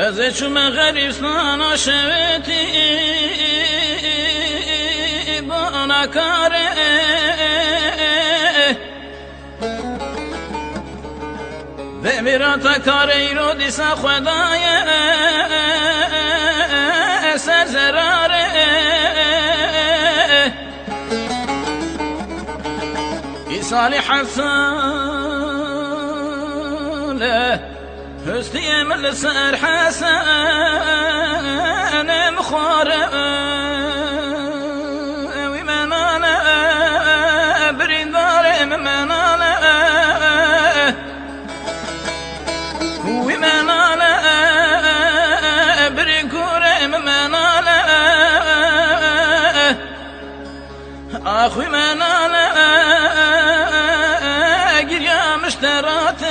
از چوم غریبستان شویتی با نکاره و میرات کاری رو دیسا خدای سر زراره ای صالح حساله هستي من السر حسن مخارق ومن انا بريدار من انا ومن انا بريكور من انا اخوي من انا قريا مشترات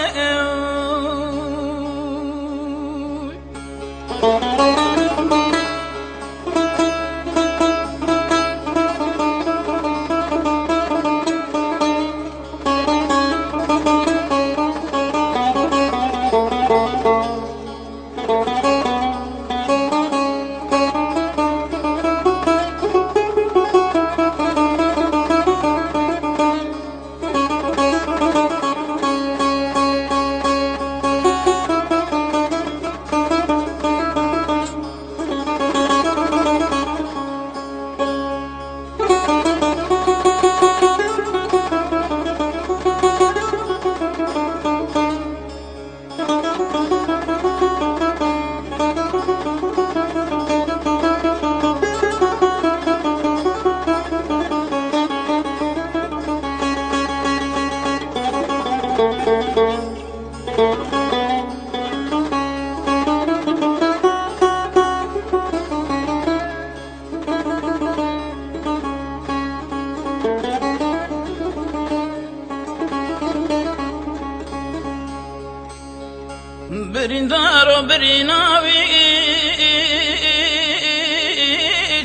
بريندارو بريناوي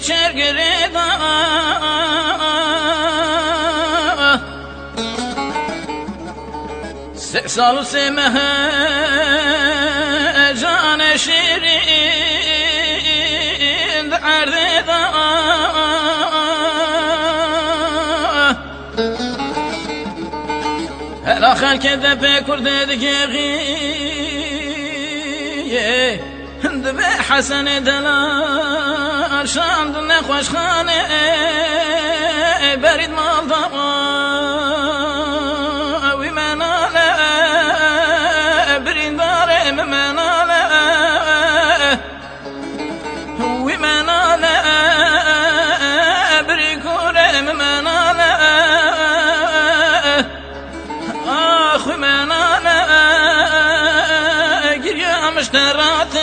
چرگردا سالو سمه جان شيرين دعردا هلا خلك ذبي كرد دقيقي دبي حسن دلال شاند نخوش خانه بريد مال ضوء ومناله برين دار مناله ومناله بريكور مناله اخ مناله قريا مشترات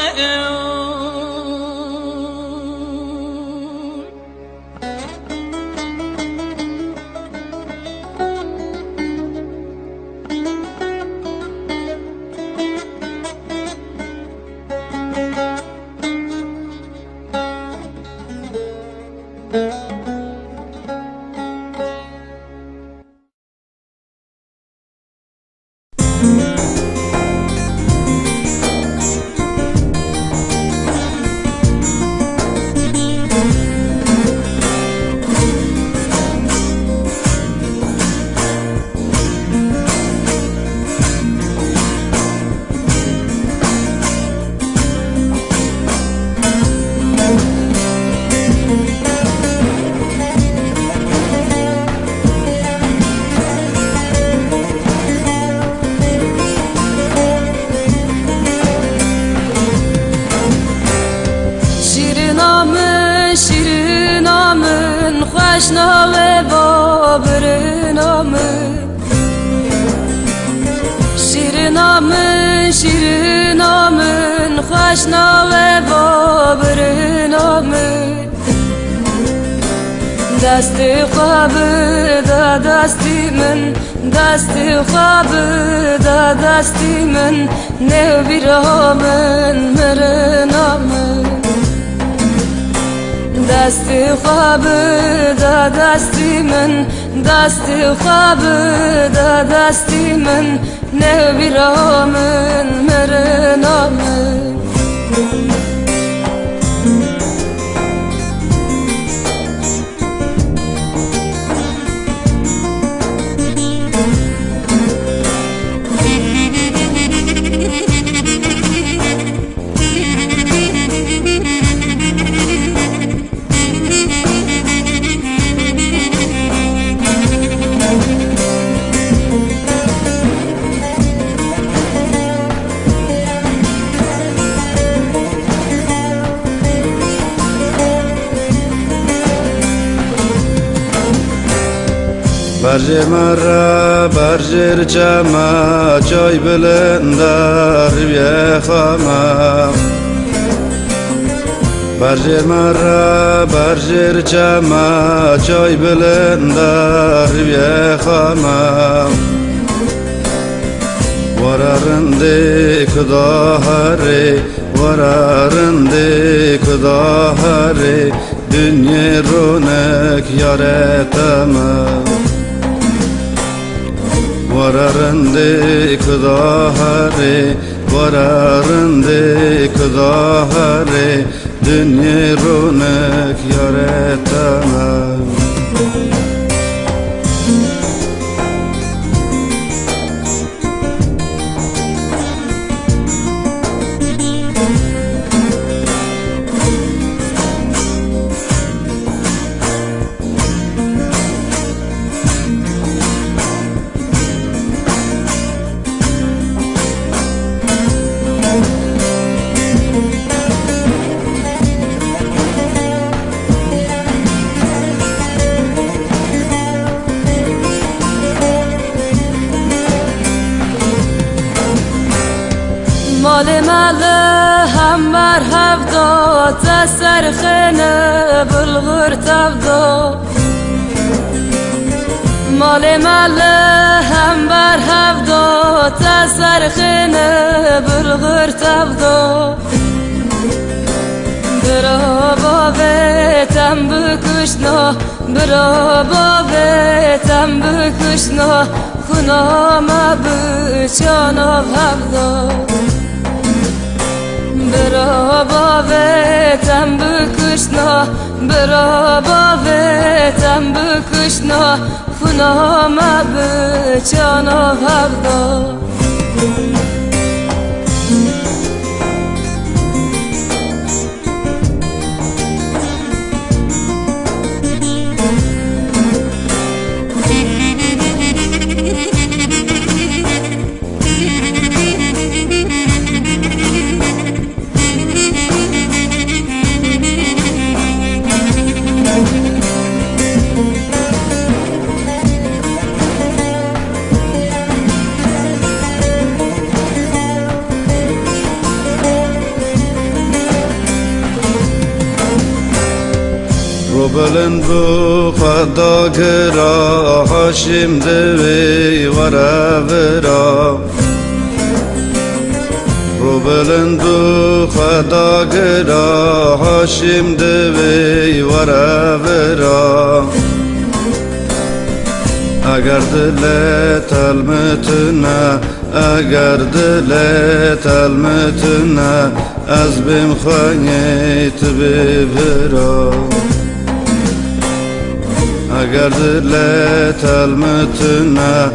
نامن شیر نامن خوش ناوه بابر نامن دستی خواب دا دستی من دستی خواب دا دستی من نو بیرامن مرنامن دستی خواب دا دستی من دستی خواب دا دستی من نو بیرامن مرنامن برج مرا برج چما جای بلندر بیخامم برج مرا برج چما جای بلندر بیخامم ورارنده کداهره ورارنده کداهره دنیا رونق یارتمم ورارنده کداهره ورارنده کداهره دنیا رونق یارتمم مال ماله هم بر هفتا تسر خنه بلغر تفدا مال ماله هم بر هفتا تسر خنه بلغر تفدا برا بابتم بکشنا برا بابتم بکشنا خونام بچانا هفدا برا بابتم بکشنا برا بابتم بکشنا خونام بچانا هفدا رو بلند بو خدا گرا هاشم دوی ورا ورا رو بلند بو خدا گرا هاشم دوی ورا ورا اگر دلت المتنه اگر دلت المتنه از بیم خانیت ببرا اگر دلت المتنه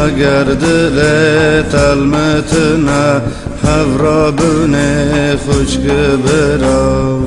اگر دلت المتنه هفرا بونه خوشک برا